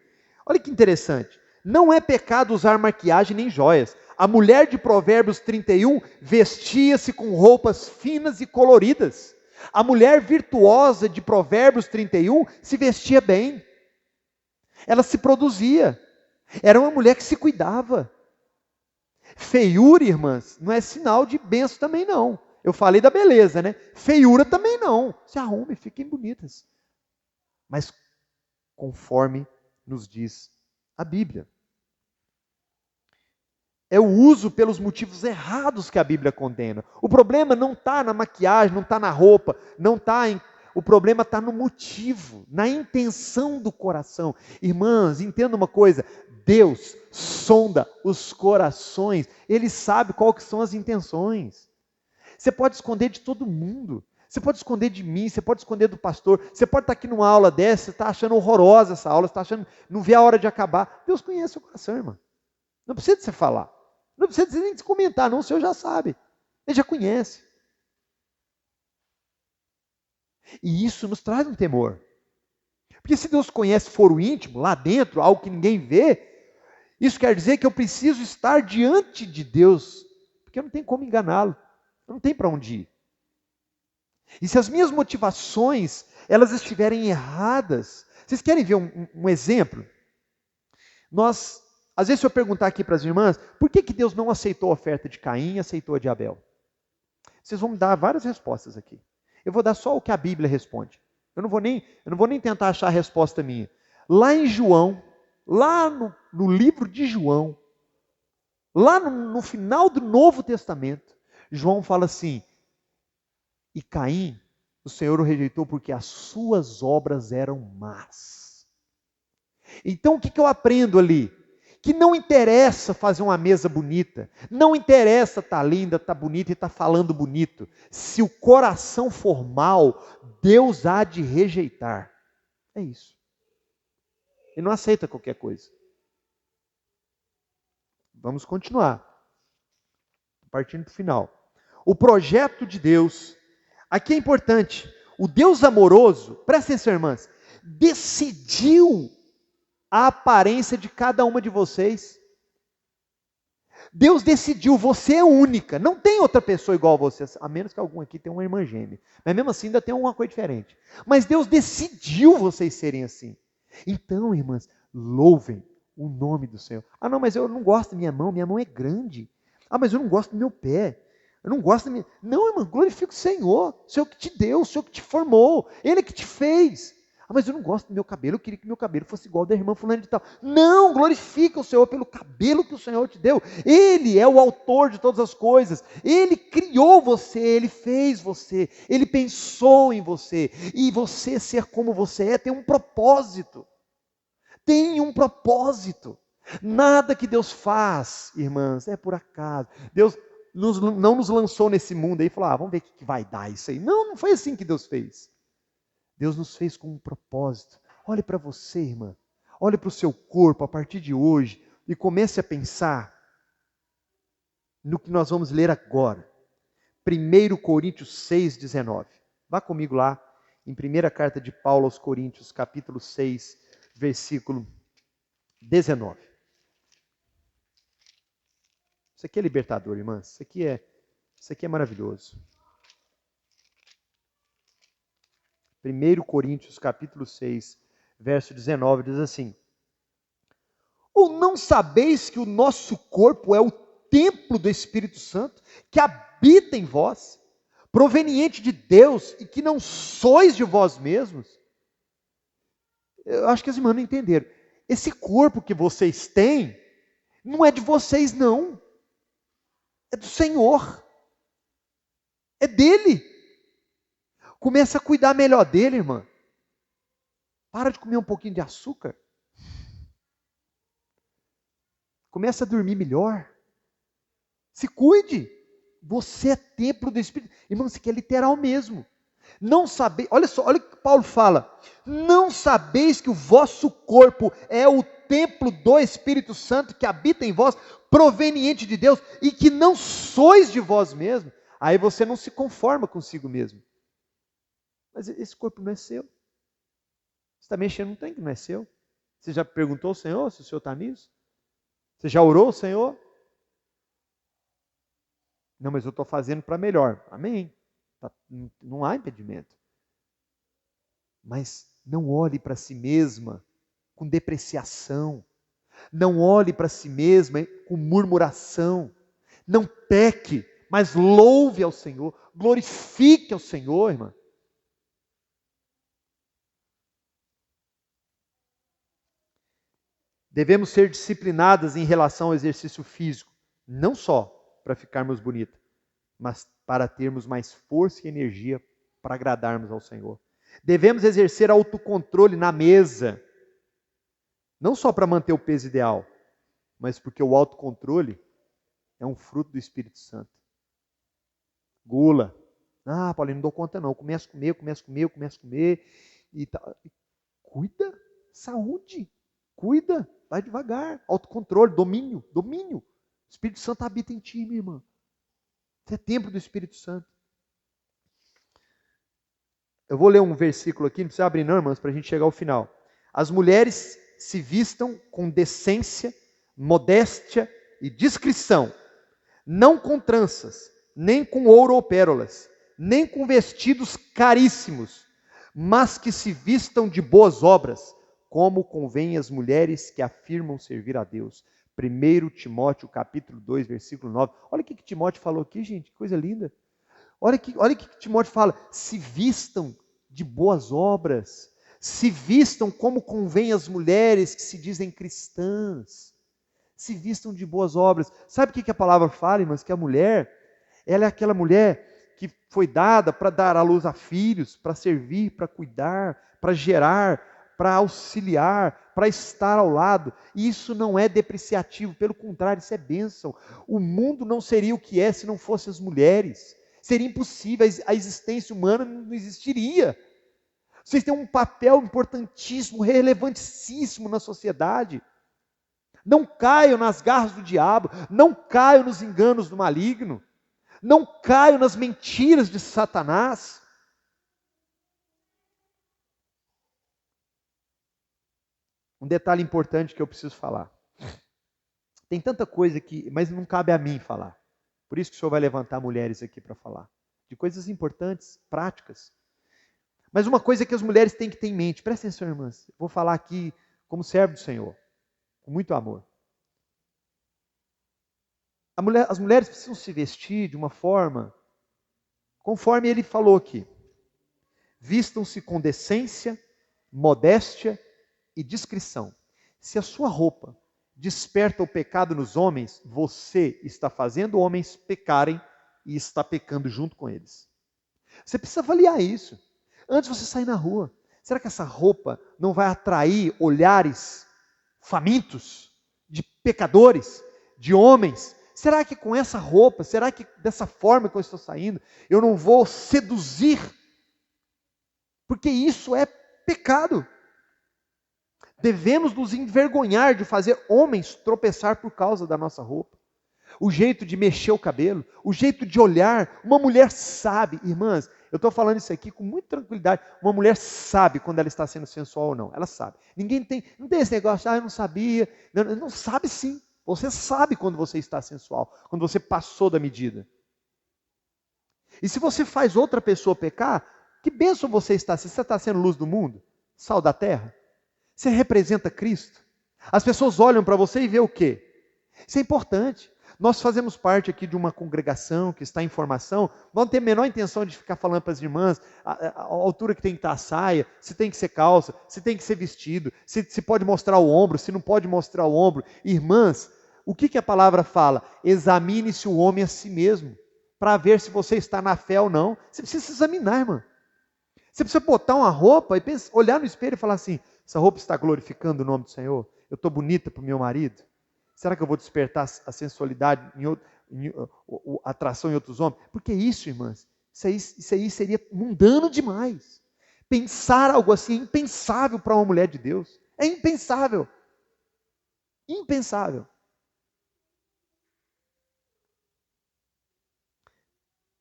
Olha que interessante. Não é pecado usar maquiagem nem joias. A mulher de Provérbios 31 vestia-se com roupas finas e coloridas. A mulher virtuosa de Provérbios 31 se vestia bem. Ela se produzia. Era uma mulher que se cuidava. Feiura, irmãs, não é sinal de bênção também não. Eu falei da beleza, né? Feiura também não. Se arrume, fiquem bonitas. Mas conforme nos diz a Bíblia. É o uso pelos motivos errados que a Bíblia condena. O problema não está na maquiagem, não está na roupa, o problema está no motivo, na intenção do coração. Irmãs, entenda uma coisa, Deus sonda os corações, Ele sabe qual que são as intenções. Você pode esconder de todo mundo, você pode esconder de mim, você pode esconder do pastor, você pode estar aqui numa aula dessa, você está achando horrorosa essa aula, você está achando, não vê a hora de acabar. Deus conhece o coração, irmã. Não precisa de você falar. Não precisa nem de comentar, não, o Senhor já sabe. Ele já conhece. E isso nos traz um temor. Porque se Deus conhece foro íntimo, lá dentro, algo que ninguém vê, isso quer dizer que eu preciso estar diante de Deus, porque eu não tenho como enganá-lo. Eu não tenho para onde ir. E se as minhas motivações, elas estiverem erradas, vocês querem ver um exemplo? Às vezes se eu perguntar aqui para as irmãs, por que Deus não aceitou a oferta de Caim e aceitou a de Abel? Vocês vão me dar várias respostas aqui. Eu vou dar só o que a Bíblia responde. Eu não vou nem tentar achar a resposta minha. Lá em João, lá no livro de João, lá no final do Novo Testamento, João fala assim, e Caim, o Senhor o rejeitou porque as suas obras eram más. Então o que eu aprendo ali? Que não interessa fazer uma mesa bonita, não interessa estar linda, estar bonita e estar falando bonito. Se o coração for mal, Deus há de rejeitar. É isso. Ele não aceita qualquer coisa. Vamos continuar. Partindo para o final. O projeto de Deus, aqui é importante, o Deus amoroso, prestem atenção, irmãs, decidiu a aparência de cada uma de vocês. Deus decidiu, você é única, não tem outra pessoa igual a você, a menos que algum aqui tenha uma irmã gêmea, mas mesmo assim ainda tem alguma coisa diferente. Mas Deus decidiu vocês serem assim. Então, irmãs, louvem o nome do Senhor. Ah não, mas eu não gosto da minha mão é grande. Ah, mas eu não gosto do meu pé. Eu não gosto da minha... Não, irmã, glorifica o Senhor que te deu, o Senhor que te formou, Ele que te fez. Ah, mas eu não gosto do meu cabelo, eu queria que meu cabelo fosse igual ao da irmã fulana de tal. Não, glorifica o Senhor pelo cabelo que o Senhor te deu. Ele é o autor de todas as coisas. Ele criou você, Ele fez você, Ele pensou em você. E você ser como você é tem um propósito. Tem um propósito. Nada que Deus faz, irmãs, é por acaso. Deus não nos lançou nesse mundo aí e falou, vamos ver o que vai dar isso aí. Não foi assim que Deus fez. Deus nos fez com um propósito. Olhe para você, irmã. Olhe para o seu corpo a partir de hoje e comece a pensar no que nós vamos ler agora. 1 Coríntios 6, 19. Vá comigo lá, em primeira carta de Paulo aos Coríntios, capítulo 6, versículo 19. Isso aqui é libertador, irmãs. Isso aqui é maravilhoso. 1 Coríntios capítulo 6, verso 19, diz assim: ou não sabeis que o nosso corpo é o templo do Espírito Santo, que habita em vós, proveniente de Deus, e que não sois de vós mesmos? Eu acho que as irmãs não entenderam. Esse corpo que vocês têm, não é de vocês não. É do Senhor. É dele. Começa a cuidar melhor dele, irmã. Para de comer um pouquinho de açúcar. Começa a dormir melhor. Se cuide. Você é templo do Espírito. Irmão, isso aqui é literal mesmo. Não sabeis, olha só, olha o que Paulo fala. Não sabeis que o vosso corpo é o templo do Espírito Santo que habita em vós, proveniente de Deus, e que não sois de vós mesmos. Aí você não se conforma consigo mesmo. Mas esse corpo não é seu. Você está mexendo num trem que não é seu. Você já perguntou ao Senhor se o Senhor está nisso? Você já orou ao Senhor? Não, mas eu estou fazendo para melhor. Amém. Não há impedimento. Mas não olhe para si mesma com depreciação. Não olhe para si mesma com murmuração. Não peque, mas louve ao Senhor. Glorifique ao Senhor, irmã. Devemos ser disciplinadas em relação ao exercício físico, não só para ficarmos bonitas, mas para termos mais força e energia para agradarmos ao Senhor. Devemos exercer autocontrole na mesa, não só para manter o peso ideal, mas porque o autocontrole é um fruto do Espírito Santo. Gula. Ah, Paulinho, não dou conta não. Começo a comer. E tá. Cuida, saúde. Cuida, vai devagar. Autocontrole, domínio. O Espírito Santo habita em ti, minha irmã. Você é templo do Espírito Santo. Eu vou ler um versículo aqui, não precisa abrir não, irmãs, para a gente chegar ao final. As mulheres se vistam com decência, modéstia e discrição, não com tranças, nem com ouro ou pérolas, nem com vestidos caríssimos, mas que se vistam de boas obras, como convém às mulheres que afirmam servir a Deus. 1 Timóteo capítulo 2, versículo 9. Olha o que Timóteo falou aqui, gente, que coisa linda. Olha o que Timóteo fala, se vistam de boas obras, se vistam como convém às mulheres que se dizem cristãs, se vistam de boas obras. Sabe o que a palavra fala, irmãs? Que a mulher, ela é aquela mulher que foi dada para dar à luz a filhos, para servir, para cuidar, para gerar, para auxiliar, para estar ao lado. E isso não é depreciativo, pelo contrário, isso é bênção. O mundo não seria o que é se não fossem as mulheres. Seria impossível, a existência humana não existiria. Vocês têm um papel importantíssimo, relevantíssimo na sociedade. Não caiam nas garras do diabo, não caiam nos enganos do maligno, não caiam nas mentiras de Satanás. Um detalhe importante que eu preciso falar. Tem tanta coisa aqui, mas não cabe a mim falar. Por isso que o Senhor vai levantar mulheres aqui para falar. De coisas importantes, práticas. Mas uma coisa que as mulheres têm que ter em mente. Presta atenção, irmãs. Vou falar aqui como servo do Senhor. Com muito amor. As mulheres precisam se vestir de uma forma, conforme ele falou aqui. Vistam-se com decência, modéstia e discrição. Se a sua roupa desperta o pecado nos homens, você está fazendo homens pecarem e está pecando junto com eles. Você precisa avaliar isso. Antes de você sair na rua, será que essa roupa não vai atrair olhares famintos de pecadores, de homens? Será que com essa roupa, será que dessa forma que eu estou saindo, eu não vou seduzir? Porque isso é pecado. Devemos nos envergonhar de fazer homens tropeçar por causa da nossa roupa. O jeito de mexer o cabelo, o jeito de olhar. Uma mulher sabe, irmãs, eu estou falando isso aqui com muita tranquilidade. Uma mulher sabe quando ela está sendo sensual ou não. Ela sabe. Não tem esse negócio, eu não sabia. Não sabe sim. Você sabe quando você está sensual, quando você passou da medida. E se você faz outra pessoa pecar, que bênção você está? Se você está sendo luz do mundo, sal da terra, você representa Cristo. As pessoas olham para você e vê o quê? Isso é importante. Nós fazemos parte aqui de uma congregação que está em formação, não tem a menor intenção de ficar falando para as irmãs a altura que tem que estar a saia, se tem que ser calça, se tem que ser vestido, se pode mostrar o ombro, se não pode mostrar o ombro. Irmãs, o que a palavra fala? Examine-se o homem a si mesmo, para ver se você está na fé ou não. Você precisa se examinar, irmã. Você precisa botar uma roupa e olhar no espelho e falar assim, essa roupa está glorificando o nome do Senhor? Eu estou bonita para o meu marido? Será que eu vou despertar a sensualidade, a atração em outros homens? Porque isso, irmãs, isso aí seria mundano demais. Pensar algo assim é impensável para uma mulher de Deus. É impensável. Impensável.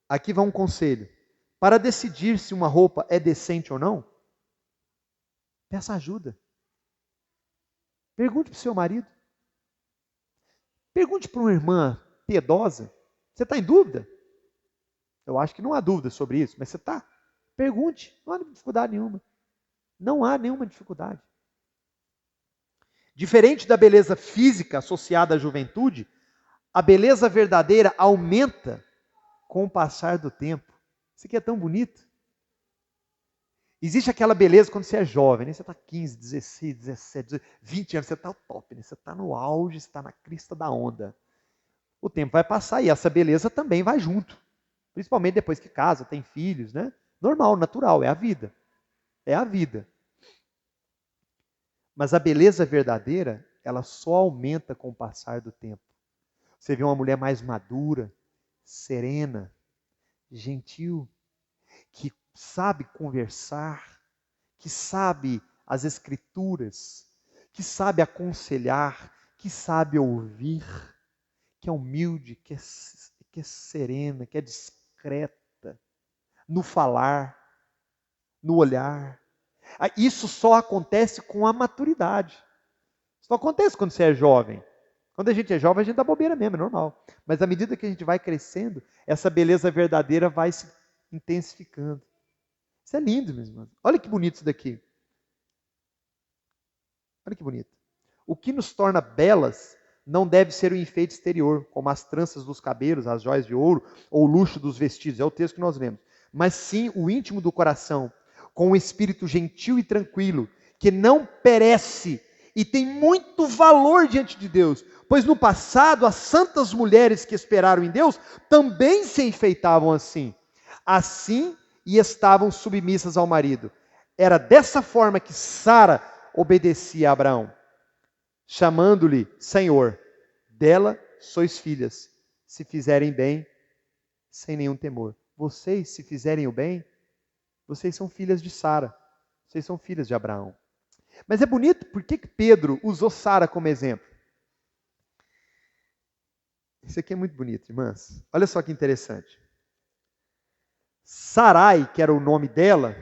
Aqui vai um conselho. para decidir se uma roupa é decente ou não, peça ajuda. Pergunte para o seu marido. Pergunte para uma irmã piedosa. Você está em dúvida? Eu acho que não há dúvida sobre isso, mas você está? Pergunte. Não há dificuldade nenhuma. Não há nenhuma dificuldade. Diferente da beleza física associada à juventude, a beleza verdadeira aumenta com o passar do tempo. Isso aqui é tão bonito. Existe aquela beleza quando você é jovem, né? Você está 15, 16, 17, 20 anos, você está top, né? Você está no auge, você está na crista da onda. O tempo vai passar e essa beleza também vai junto. Principalmente depois que casa, tem filhos, né? Normal, natural, é a vida. É a vida. Mas a beleza verdadeira, ela só aumenta com o passar do tempo. Você vê uma mulher mais madura, serena, gentil, que sabe conversar, que sabe as escrituras, que sabe aconselhar, que sabe ouvir, que é humilde, que é serena, que é discreta no falar, no olhar. Isso só acontece com a maturidade. Isso não acontece quando você é jovem. Quando a gente é jovem, a gente dá bobeira mesmo, é normal. Mas à medida que a gente vai crescendo, essa beleza verdadeira vai se intensificando. Isso é lindo, meus irmãos. Olha que bonito isso daqui. Olha que bonito. O que nos torna belas não deve ser o enfeite exterior, como as tranças dos cabelos, as joias de ouro ou o luxo dos vestidos. É o texto que nós lemos. Mas sim o íntimo do coração, com um espírito gentil e tranquilo, que não perece e tem muito valor diante de Deus. Pois no passado, as santas mulheres que esperaram em Deus também se enfeitavam assim. Assim, e estavam submissas ao marido. Era dessa forma que Sara obedecia a Abraão, chamando-lhe Senhor. Dela sois filhas, se fizerem bem, sem nenhum temor. Vocês, se fizerem o bem, vocês são filhas de Sara, vocês são filhas de Abraão. Mas é bonito, por que Pedro usou Sara como exemplo? Isso aqui é muito bonito, irmãs. Olha só que interessante. Sarai, que era o nome dela,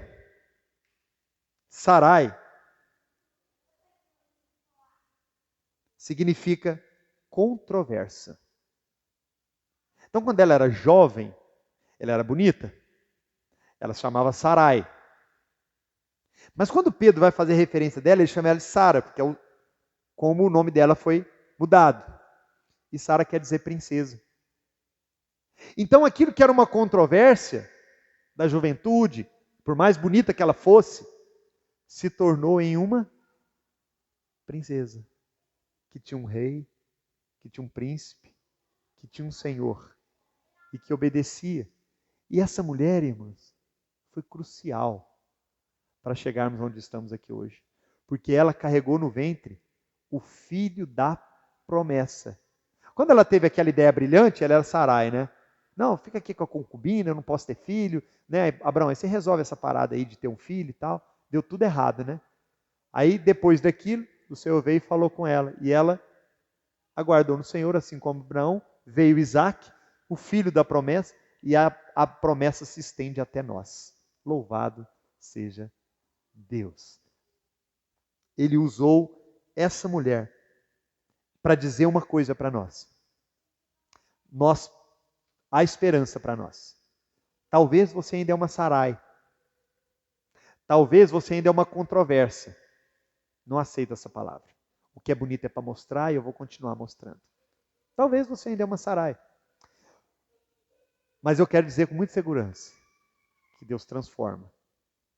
Sarai, significa controversa. Então, quando ela era jovem, ela era bonita, ela se chamava Sarai. Mas quando Pedro vai fazer referência dela, ele chama ela de Sara, porque é como o nome dela foi mudado. E Sara quer dizer princesa. Então, aquilo que era uma controvérsia da juventude, por mais bonita que ela fosse, se tornou em uma princesa, que tinha um rei, que tinha um príncipe, que tinha um senhor, e que obedecia. E essa mulher, irmãos, foi crucial para chegarmos onde estamos aqui hoje. Porque ela carregou no ventre o filho da promessa. Quando ela teve aquela ideia brilhante, ela era Sarai, né? Não, fica aqui com a concubina, eu não posso ter filho, né? Abraão, aí você resolve essa parada aí de ter um filho e tal. Deu tudo errado, né? Aí, depois daquilo, o Senhor veio e falou com ela. E ela aguardou no Senhor, assim como Abraão. Veio Isaac, o filho da promessa, e a promessa se estende até nós. Louvado seja Deus. Ele usou essa mulher para dizer uma coisa para nós. Há esperança para nós. Talvez você ainda é uma Sarai. Talvez você ainda é uma controvérsia. Não aceito essa palavra. O que é bonito é para mostrar e eu vou continuar mostrando. Talvez você ainda é uma Sarai. Mas eu quero dizer com muita segurança que Deus transforma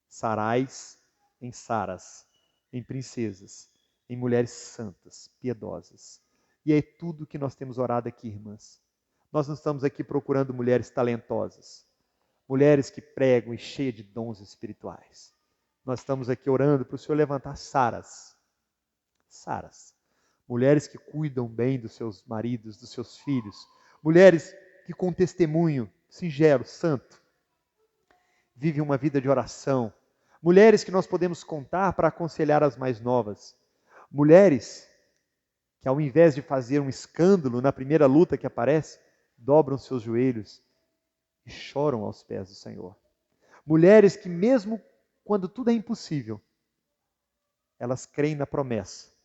Sarais em Saras, em princesas, em mulheres santas, piedosas. E é tudo que nós temos orado aqui, irmãs. Nós não estamos aqui procurando mulheres talentosas, mulheres que pregam e cheias de dons espirituais. Nós estamos aqui orando para o Senhor levantar Saras. Saras. Mulheres que cuidam bem dos seus maridos, dos seus filhos. Mulheres que com testemunho singelo, santo, vivem uma vida de oração. Mulheres que nós podemos contar para aconselhar as mais novas. Mulheres que ao invés de fazer um escândalo na primeira luta que aparece, dobram seus joelhos e choram aos pés do Senhor. Mulheres que mesmo quando tudo é impossível, elas creem na promessa.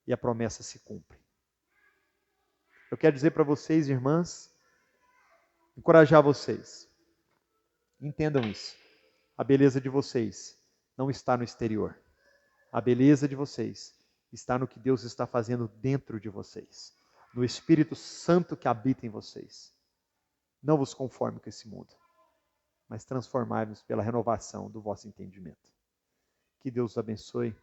E a promessa se cumpre. Eu quero dizer para vocês, irmãs, encorajar vocês. Entendam isso. A beleza de vocês não está no exterior. A beleza de vocês está no que Deus está fazendo dentro de vocês. No Espírito Santo que habita em vocês. Não vos conforme com esse mundo, mas transformai-vos pela renovação do vosso entendimento. Que Deus os abençoe.